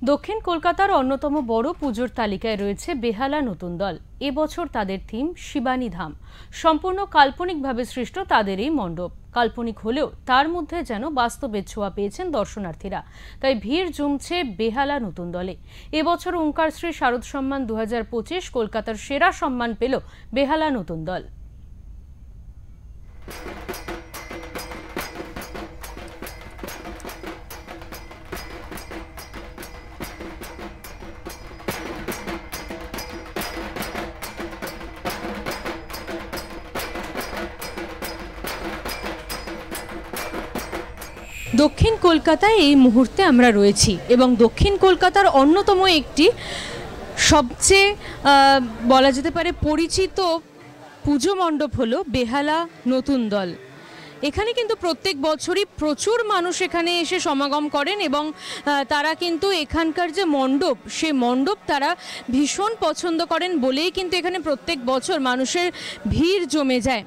দক্ষিণ কলকাতার অন্যতম বড় পুজোর তালিকায় রয়েছে বেহালা নতুন দল। এবছর তাদের থিম শিবানী ধাম। সম্পূর্ণ কাল্পনিকভাবে সৃষ্ট তাদের এই মণ্ডপ কাল্পনিক হলেও তার মধ্যে যেন বাস্তবের ছোঁয়া পেয়েছেন দর্শনার্থীরা। তাই ভিড় জমছে বেহালা নতুন দলে। এবছর ওঙ্কার শ্রী শারদ সম্মান 2025 কলকাতার সেরা সম্মান পেল বেহালা নতুন দল। দক্ষিণ কলকাতায় এই মুহূর্তে আমরা রয়েছি এবং দক্ষিণ কলকাতার অন্যতম একটি সবচেয়ে বলা যেতে পারে পরিচিত পুজো মণ্ডপ হলো বেহালা নতুন দল। এখানে কিন্তু প্রত্যেক বছরই প্রচুর মানুষ এখানে এসে সমাগম করেন এবং তারা কিন্তু এখানকার যে মণ্ডপ সে মণ্ডপ তারা ভীষণ পছন্দ করেন বলেই কিন্তু এখানে প্রত্যেক বছর মানুষের ভিড় জমে যায়।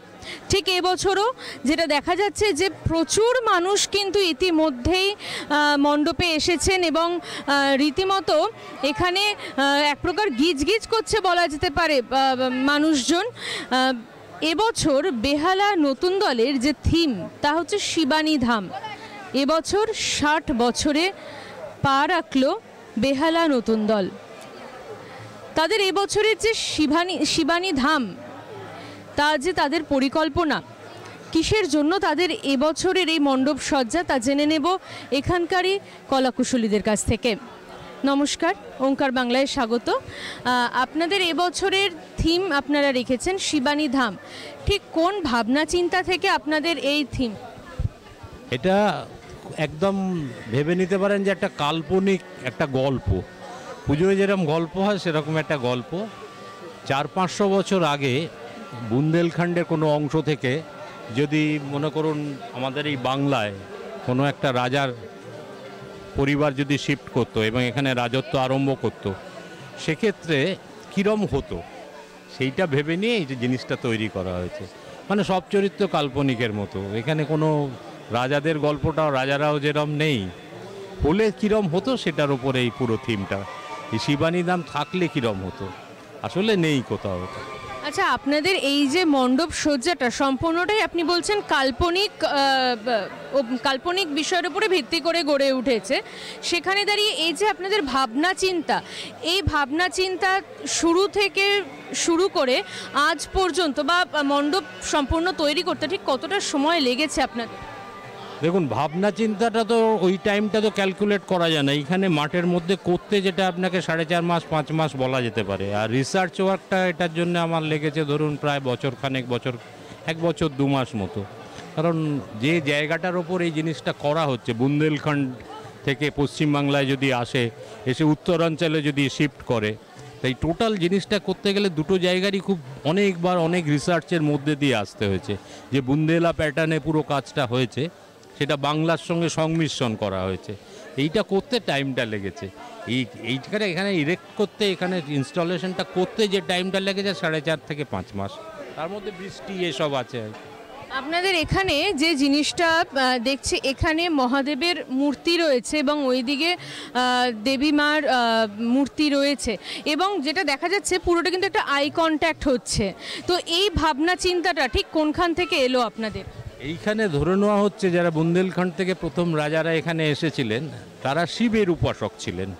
ঠিক এবছরও যেটা দেখা যাচ্ছে যে প্রচুর মানুষ কিন্তু ইতিমধ্যেই মণ্ডপে এসেছেন এবং রীতিমতো এখানে এক প্রকার গিজগিজ করছে বলা যেতে পারে মানুষজন। এবছর বেহালা নতুন দলের যে থিম তা হচ্ছে শিবানী ধাম। এবছর 60 বছরে পা রাখল বেহালা নতুন দল। তাদের এবছরের যে শিবানী ধাম তা যে তাদের পরিকল্পনা, কিসের জন্য তাদের এবছরের এই মণ্ডপ সজ্জা তা জেনে নেব এখানকারই কলাকুশলীদের কাছ থেকে। নমস্কার, ওঙ্কার বাংলায় স্বাগত। আপনাদের এবছরের থিম আপনারা রেখেছেন শিবানী ধাম। ঠিক কোন ভাবনা চিন্তা থেকে আপনাদের এই থিম? এটা একদম ভেবে নিতে পারেন যে একটা কাল্পনিক একটা গল্প। পুজোয় যেরকম গল্প হয় সেরকম একটা গল্প। 400-500 বছর আগে বুন্দেলখণ্ডের কোনো অংশ থেকে যদি মনে করুন আমাদের এই বাংলায় কোনো একটা রাজার পরিবার যদি শিফট করতো এবং এখানে রাজত্ব আরম্ভ করতো, সেক্ষেত্রে কীরম হতো সেইটা ভেবে নিয়ে এই যে জিনিসটা তৈরি করা হয়েছে। মানে সব চরিত্র কাল্পনিকের মতো, এখানে কোনো রাজাদের গল্পটাও রাজারাও যেরম নেই, হলে কীরম হতো সেটার উপরে এই পুরো থিমটা। এই শিবানী ধাম থাকলে কীরম হতো, আসলে নেই কোথাও। আচ্ছা, আপনাদের এই যে মণ্ডপ সজ্জাটা সম্পূর্ণটাই আপনি বলছেন কাল্পনিক বিষয়ের উপরে ভিত্তি করে গড়ে উঠেছে। সেখানে দাঁড়িয়ে এই যে আপনাদের ভাবনা চিন্তা, এই ভাবনা চিন্তা শুরু থেকে শুরু করে আজ পর্যন্ত বা মণ্ডপ সম্পূর্ণ তৈরি করতে ঠিক কতটা সময় লেগেছে আপনাদের? দেখুন, ভাবনা চিন্তাটা তো ওই টাইমটা তো ক্যালকুলেট করা যায় না। এইখানে মাঠের মধ্যে করতে যেটা আপনাকে 4.5 মাস 5 মাস বলা যেতে পারে। আর রিসার্চ ওয়ার্কটা এটার জন্য আমার লেগেছে ধরুন প্রায় বছরখানেক, 1 বছর 2 মাস মতো। কারণ যে জায়গাটার ওপর এই জিনিসটা করা হচ্ছে, বুন্দেলখণ্ড থেকে পশ্চিমবাংলায় যদি এসে উত্তরাঞ্চলে যদি শিফট করে, তাই টোটাল জিনিসটা করতে গেলে দুটো জায়গারই খুব অনেকবার অনেক রিসার্চের মধ্যে দিয়ে আসতে হয়েছে। যে বুন্দেলা প্যাটার্নে পুরো কাজটা হয়েছে সেটা বাংলার সঙ্গে সংমিশ্রণ করা হয়েছে। এইটা করতে টাইমটা লেগেছে। এইখানে ইরেক্ট করতে, এখানে ইনস্টলেশনটা করতে যে টাইমটা লেগেছে 4.5 থেকে 5 মাস। তার মধ্যে বৃষ্টি এসব আছে। আপনাদের এখানে যে জিনিসটা দেখছি, এখানে মহাদেবের মূর্তি রয়েছে এবং ওইদিকে দেবী মার মূর্তি রয়েছে এবং যেটা দেখা যাচ্ছে পুরোটা কিন্তু একটা আই কন্ট্যাক্ট হচ্ছে। তো এই ভাবনা চিন্তাটা ঠিক কোনখান থেকে এলো আপনাদের? এইখানে ধরে নেওয়া হচ্ছে যারা বুন্দেলখণ্ড থেকে প্রথম রাজারা এখানে এসেছিলেন তারা শিবের উপাসক ছিলেন।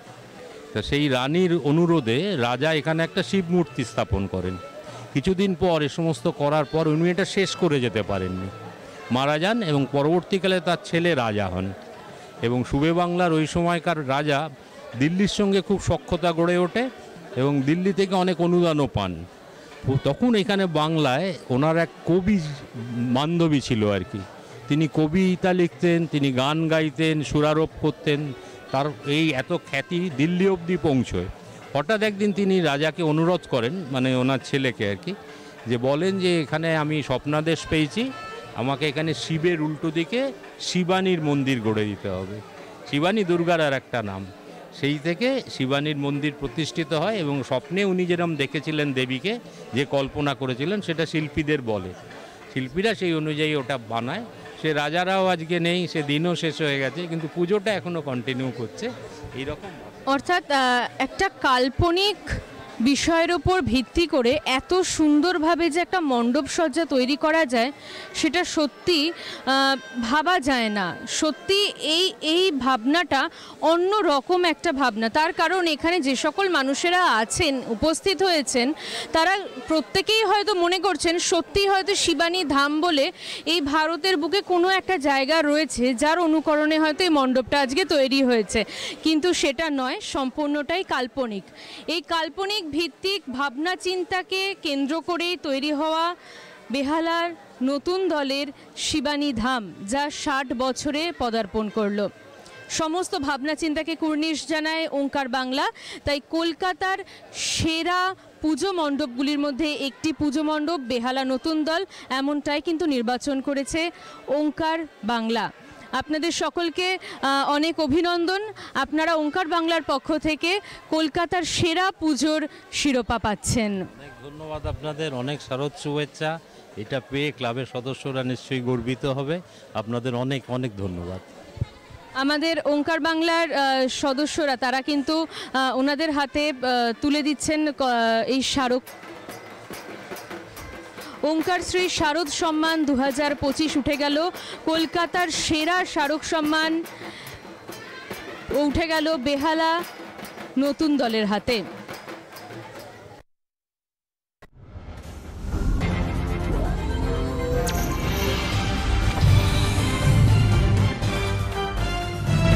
তো সেই রানীর অনুরোধে রাজা এখানে একটা শিব মূর্তি স্থাপন করেন। কিছুদিন পর এ সমস্ত করার পর উনি এটা শেষ করে যেতে পারেননি, মারা যান এবং পরবর্তীকালে তার ছেলে রাজা হন। এবং সুবে বাংলার ওই সময়কার রাজা দিল্লির সঙ্গে খুব সখ্যতা গড়ে ওঠে এবং দিল্লি থেকে অনেক অনুদানও পান। তখন এখানে বাংলায় ওনার এক কবি বান্ধবী ছিল আর কি। তিনি কবিতা লিখতেন, তিনি গান গাইতেন, সুরারোপ করতেন। তার এই এত খ্যাতি দিল্লি অবধি পৌঁছয়। হঠাৎ একদিন তিনি রাজাকে অনুরোধ করেন, মানে ওনার ছেলেকে আর কি, যে বলেন যে এখানে আমি স্বপ্নাদেশ পেয়েছি, আমাকে এখানে শিবের উল্টো দিকে শিবানীর মন্দির গড়ে দিতে হবে। শিবানী দুর্গার আর একটা নাম। সেই থেকে শিবানীর মন্দির প্রতিষ্ঠিত হয় এবং স্বপ্নে উনি যেরকম দেখেছিলেন দেবীকে, যে কল্পনা করেছিলেন, সেটা শিল্পীদের বলে। শিল্পীরা সেই অনুযায়ী ওটা বানায়। সে রাজারাও আজকে নেই, সে দিনও শেষ হয়ে গেছে, কিন্তু পুজোটা এখনও কন্টিনিউ করছে এইরকম। অর্থাৎ একটা কাল্পনিক বিষয়ের ওপর ভিত্তি করে এত সুন্দরভাবে যে একটা মণ্ডপ সজ্জা তৈরি করা যায় সেটা সত্যি ভাবা যায় না। সত্যি এই ভাবনাটা অন্য রকম একটা ভাবনা। তার কারণ এখানে যে সকল মানুষেরা আছেন, উপস্থিত হয়েছেন, তারা প্রত্যেকেই হয়তো মনে করছেন সত্যি হয়তো শিবানী ধাম বলে এই ভারতের বুকে কোনো একটা জায়গা রয়েছে যার অনুকরণে হয়তো এই মণ্ডপটা আজকে তৈরি হয়েছে, কিন্তু সেটা নয়, সম্পূর্ণটাই কাল্পনিক। এই কাল্পনিক ভিত্তিক ভাবনা চিন্তাকে কেন্দ্র করেই তৈরি হওয়া বেহালার নতুন দলের শিবানী ধাম, যা 60 বছরে পদার্পণ করলো। সমস্ত ভাবনা চিন্তাকে কুর্নিশ জানায় ওঙ্কার বাংলা। তাই কলকাতার সেরা পুজো মণ্ডপগুলির মধ্যে একটি পুজো মণ্ডপ বেহালা নতুন দল, এমনটাই কিন্তু নির্বাচন করেছে ওঙ্কার বাংলা। আপনাদের সকলকে অনেক অভিনন্দন। আপনারা ওঙ্কার বাংলার পক্ষ থেকে কলকাতার সেরা পুজোর শিরোপা পাচ্ছেন। অনেক ধন্যবাদ আপনাদের, অনেক শারদ শুভেচ্ছা। এটা পেয়ে ক্লাবের সদস্যরা নিশ্চয়ই গর্বিত হবে। আপনাদের অনেক অনেক ধন্যবাদ। আমাদের ওঙ্কার বাংলার সদস্যরা তারা কিন্তু ওনাদের হাতে তুলে দিচ্ছেন এই স্মারক। ওঙ্কার শ্রী শারদ সম্মান 2025 উঠে গেল। কলকাতার সেরা স্মারক সম্মান উঠে গেল বেহালা নতুন দলের হাতে।